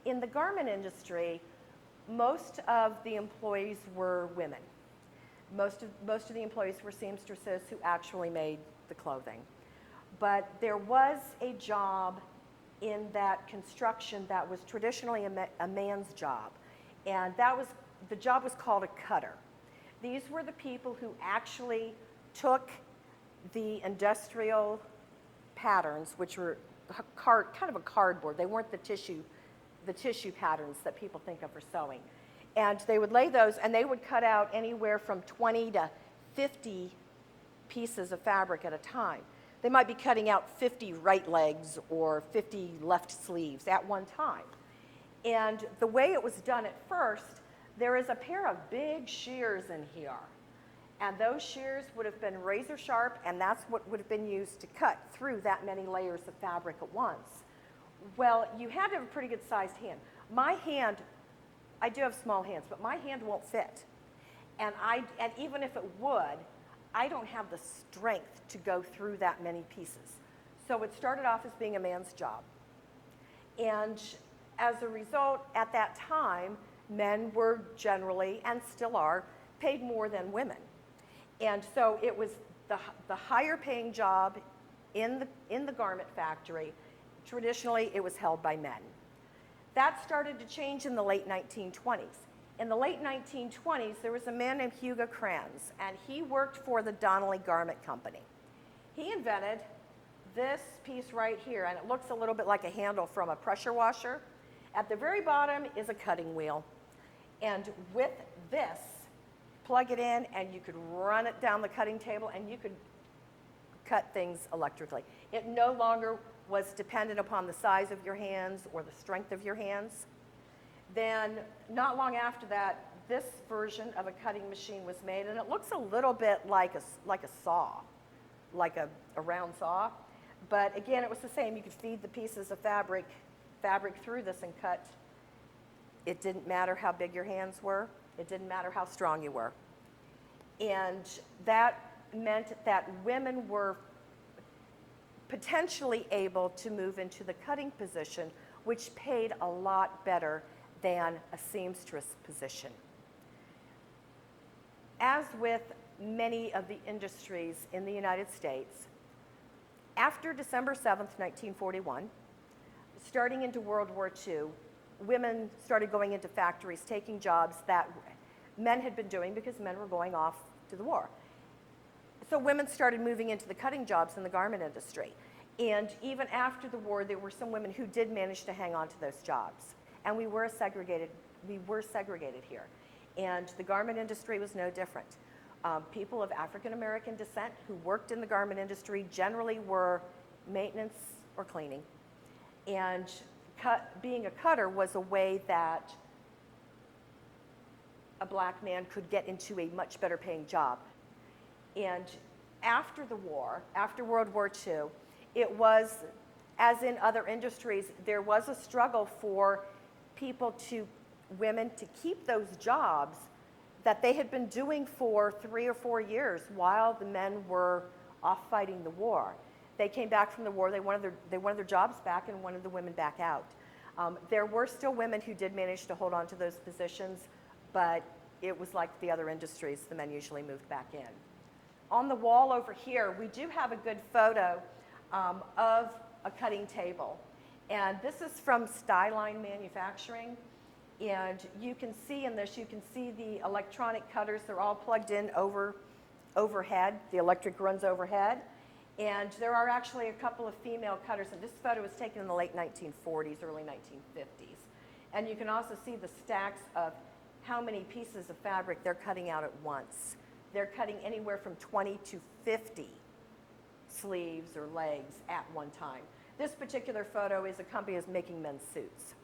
in the garment industry, most of the employees were women. Most of the employees were seamstresses who actually made the clothing. But there was a job in that construction that was traditionally a man's job, and the job was called a cutter. These were the people who actually took the industrial patterns, which were kind of a cardboard. They weren't the tissue patterns that people think of for sewing. And they would lay those, and they would cut out anywhere from 20 to 50 pieces of fabric at a time. They might be cutting out 50 right legs or 50 left sleeves at one time. And the way it was done at first, there is a pair of big shears in here. And those shears would have been razor sharp, and that's what would have been used to cut through that many layers of fabric at once. Well, you had to have a pretty good sized hand. My hand, I do have small hands, but my hand won't fit. And even if it would, I don't have the strength to go through that many pieces. So it started off as being a man's job. And as a result, at that time, men were generally, and still are, paid more than women. And so it was the higher paying job in the garment factory. Traditionally, it was held by men. That started to change in the late 1920s. In the late 1920s, there was a man named Hugo Kranz, and he worked for the Donnelly Garment Company. He invented this piece right here, and it looks a little bit like a handle from a pressure washer. At the very bottom is a cutting wheel. And with this, plug it in, and you could run it down the cutting table, and you could cut things electrically. It no longer was dependent upon the size of your hands or the strength of your hands. Then, not long after that, this version of a cutting machine was made, and it looks a little bit like a saw, like a round saw. But again, it was the same. You could feed the pieces of fabric through this and cut. It didn't matter how big your hands were. It didn't matter how strong you were. And that meant that women were potentially able to move into the cutting position, which paid a lot better than a seamstress position. As with many of the industries in the United States, after December 7th, 1941, starting into World War II, women started going into factories, taking jobs that men had been doing because men were going off to the war. So women started moving into the cutting jobs in the garment industry. And even after the war, there were some women who did manage to hang on to those jobs. And we were segregated here. And the garment industry was no different. People of African American descent who worked in the garment industry generally were maintenance or cleaning. And being a cutter was a way that a black man could get into a much better paying job. And after the war, after World War II, it was, as in other industries, there was a struggle for women to keep those jobs that they had been doing for 3 or 4 years while the men were off fighting the war. They came back from the war, they wanted their jobs back and wanted the women back out. There were still women who did manage to hold on to those positions, but it was like the other industries, the men usually moved back in. On the wall over here, we do have a good photo of a cutting table. And this is from Styline Manufacturing. And you can see in this, you can see the electronic cutters. They're all plugged in overhead. The electric runs overhead. And there are actually a couple of female cutters. And this photo was taken in the late 1940s, early 1950s. And you can also see the stacks of how many pieces of fabric they're cutting out at once. They're cutting anywhere from 20 to 50 sleeves or legs at one time. This particular photo is a company that's making men's suits.